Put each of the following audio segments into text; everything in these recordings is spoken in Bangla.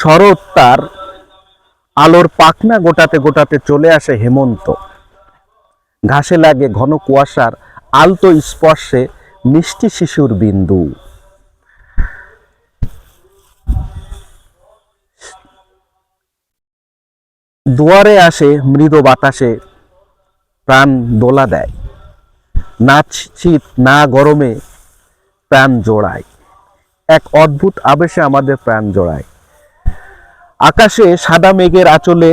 শরৎ তার আলোর পাখনা গোটাতে গোটাতে চলে আসে হেমন্ত। ঘাসে লাগে ঘন কুয়াশার আলতো স্পর্শে মিষ্টি শিশুর বিন্দু। দুয়ারে আসে মৃদু বাতাসে, প্রাণ দোলা দেয়। না শীত না গরমে প্রাণ জোড়ায়, এক অদ্ভুত আবেশে আমাদের প্রাণ জোড়ায়। আকাশে সাদা মেঘের আঁচলে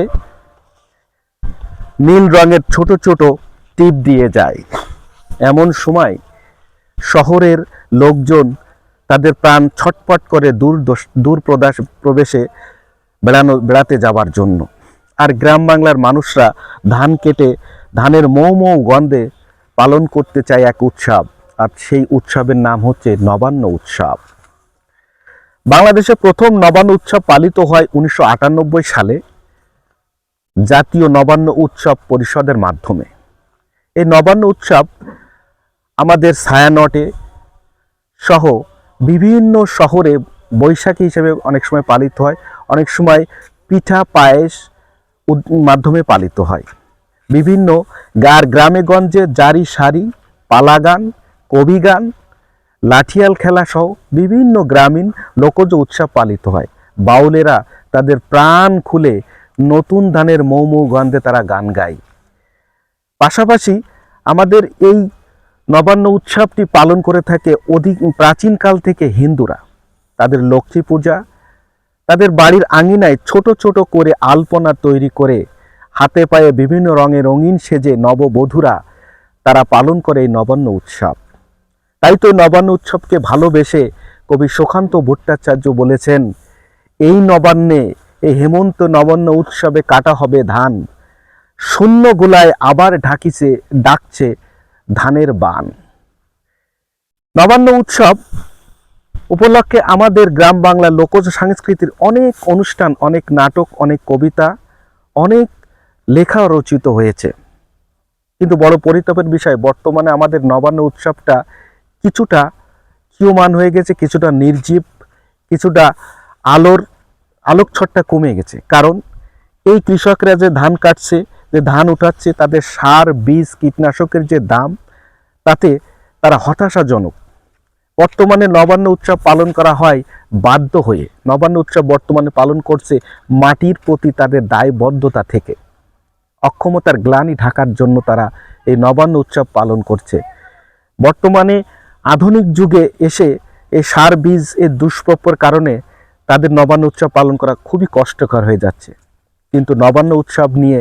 নীল রঙের ছোট ছোট টিপ দিয়ে যায়। এমন সময় শহরের লোকজন তাদের প্রাণ ছটফট করে দূর প্রবেশে বেড়াতে যাবার জন্য। আর গ্রাম বাংলার মানুষরা ধান কেটে ধানের মৌ মৌ গন্ধে পালন করতে চায় এক উৎসব, আর সেই উৎসবের নাম হচ্ছে নবান্ন উৎসব। বাংলাদেশে প্রথম নবান্ন উৎসব পালিত হয় 1998 সালে জাতীয় নবান্ন উৎসব পরিষদের মাধ্যমে। এই নবান্ন উৎসব আমাদের ছায়ানটে সহ বিভিন্ন শহরে বৈশাখী হিসেবে অনেক সময় পালিত হয়, অনেক সময় পিঠা পায়েস মাধ্যমে পালিত হয়। বিভিন্ন গ্রামে গঞ্জে জারি সারি, পালাগান, কবিগান, লাঠিয়াল খেলা সহ বিভিন্ন গ্রামীণ লোকজ উৎসব পালিত হয়। বাউলেরা তাদের প্রাণ খুলে নতুন ধানের মৌ মৌ গন্ধে তারা গান গায়। পাশাপাশি আমাদের এই নবান্ন উৎসবটি পালন করে থাকে প্রাচীনকাল থেকে হিন্দুরা। তাদের লক্ষ্মী পূজা, তাদের বাড়ির আঙিনায় ছোট ছোট করে আলপনা তৈরি করে হাতে পায়ে বিভিন্ন রঙে রঙিন সেজে নববধূরা তারা পালন করে এই নবান্ন উৎসব। তাই তো নবান্ন উৎসবকে ভালোবেসে কবি সুকান্ত ভট্টাচার্য বলেছেন, এই নবান্নে এই হেমন্ত নবান্ন উৎসবে কাটা হবে ধান, শূন্য গোলায় আবার ডাকছে ধানের বান। নবান্ন উৎসব উপলক্ষে আমাদের গ্রাম বাংলার লোকজ সংস্কৃতির অনেক অনুষ্ঠান, অনেক নাটক, অনেক কবিতা, অনেক লেখা রচিত হয়েছে। কিন্তু বড় পরিতাপের বিষয়, বর্তমানে আমাদের নবান্ন উৎসবটা কিছুটা ক্ষীয়মান হয়ে গেছে, কিছুটা নির্জীব, কিছুটা আলোকছটটা কমে গেছে। কারণ এই কৃষকরা যে ধান কাটছে, যে ধান উঠাচ্ছে, তাদের সার, বীজ, কীটনাশকের যে দাম, তাতে তারা হতাশাজনক। বর্তমানে নবান্ন উৎসব পালন করা হয় বাধ্য হয়ে। নবান্ন উৎসব বর্তমানে পালন করছে মাটির প্রতি তাদের দায়বদ্ধতা থেকে। অক্ষমতার গ্লানি ঢাকার জন্য তারা এই নবান্ন উৎসব পালন করছে। বর্তমানে আধুনিক যুগে এসে এই সার বীজ এর দুষ্প্রাপ্যর কারণে তাদের নবান্ন উৎসব পালন করা খুবই কষ্টকর হয়ে যাচ্ছে। কিন্তু নবান্ন উৎসব নিয়ে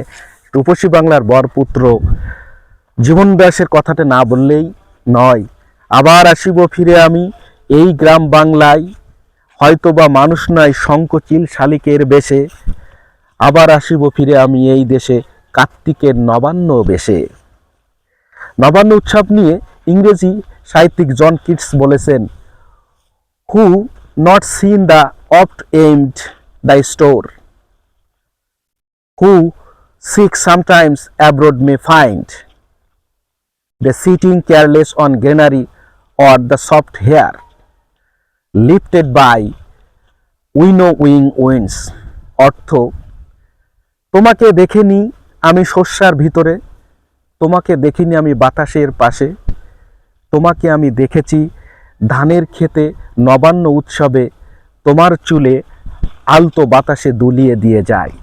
রূপসী বাংলার বরপুত্র জীবন ব্যাসের কথাটা না বললেই নয়। আবার আসিব ফিরে আমি এই গ্রাম বাংলায়, হয়তোবা মানুষ নয় শঙ্খচিল শালিকের বেশে, আবার আসিব ফিরে আমি এই দেশে কার্তিকের নবান্ন বেশে। নবান্ন উৎসব নিয়ে ইংরেজি সাহিত্যিক জন কিটস বলেছেন, হু not seen the oft aimed thy store, who seek sometimes abroad may find, the sitting careless on greenery or the soft hair lifted by winnowing winds। অর্থ, তোমাকে দেখিনি আমি শস্যার ভিতরে, তোমাকে দেখিনি আমি বাতাসের পাশে, তোমাকে আমি দেখেছি ধানের ক্ষেতে নবান্ন উৎসবে, তোমার চুলে আলতো বাতাসে দুলিয়ে দিয়ে যায়।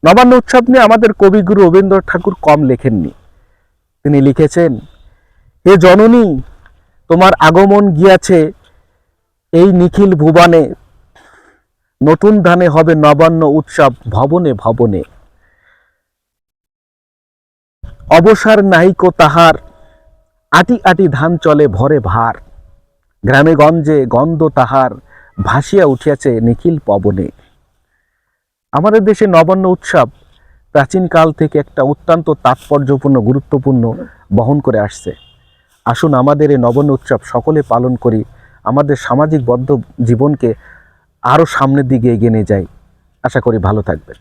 নবান্ন উৎসব নিয়ে আমাদের কবিগুরু রবীন্দ্রনাথ ঠাকুর কম লেখেননি। তিনি লিখেছেন, হে জননী তোমার আগমন গিয়াছে এই নিখিল ভুবনে, নতুন ধানে হবে নবান্ন উৎসব ভবনে ভবনে। অবসর নাহিকো তাহার, আটি আটি ধান চলে ভরে ভার, গ্রামে গঞ্জে গন্ধ তাহার ভাসিয়া উঠিয়াছে নিখিল পবনে। আমাদের দেশে নবান্ন উৎসব প্রাচীনকাল থেকে একটা অত্যন্ত তাৎপর্যপূর্ণ, গুরুত্বপূর্ণ বহন করে আসছে। আসুন আমাদের এই নবান্ন উৎসব সকলে পালন করি, আমাদের সামাজিক বদ্ধ জীবনকে আরও সামনের দিকে এগিয়ে নিয়ে যাই। আশা করি ভালো থাকবেন।